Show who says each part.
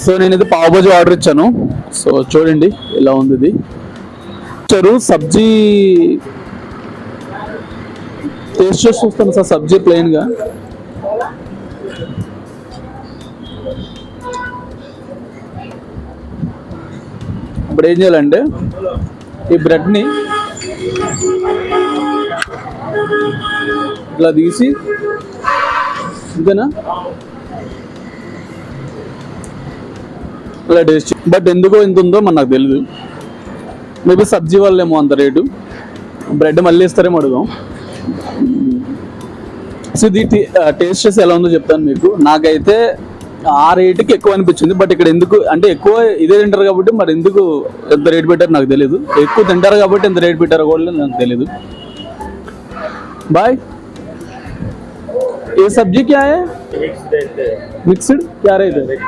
Speaker 1: So నేనైతే pav bhaji order ఇచ్చాను. So చూడండి ఎలా ఉంది ఇది. ఇచ్చారు సబ్జీ టేస్ట్ చేసి చూస్తాను సార్. సబ్జీ ప్లెయిన్గా ఇప్పుడు ఏం చేయాలంటే ఈ బ్రెడ్ని ఇలా తీసి ఇంతేనా ఇలా టేస్ట్. బట్ ఎందుకో ఇంత ఉందో మన నాకు తెలియదు. మేబీ సబ్జీ వల్లేమో అంత రేటు. బ్రెడ్ మళ్ళీ ఇస్తారేమో అడుగుదాం. సో ఇది టేస్ట్ చేసి ఎలా ఉందో చెప్తాను మీకు. నాకైతే ఆ రేటుకి ఎక్కువ అనిపించింది. బట్ ఇక్కడ ఎందుకు అంటే ఎక్కువ ఇదే తింటారు కాబట్టి మరి ఎందుకు ఎంత రేట్ పెట్టారో నాకు తెలియదు. ఎక్కువ తింటారు కాబట్టి ఎంత రేట్ పెట్టారో కూడా నాకు తెలియదు. బాయ్. ఏ సబ్జీ క్యా హై? మిక్స్డ్ क्या रहता है?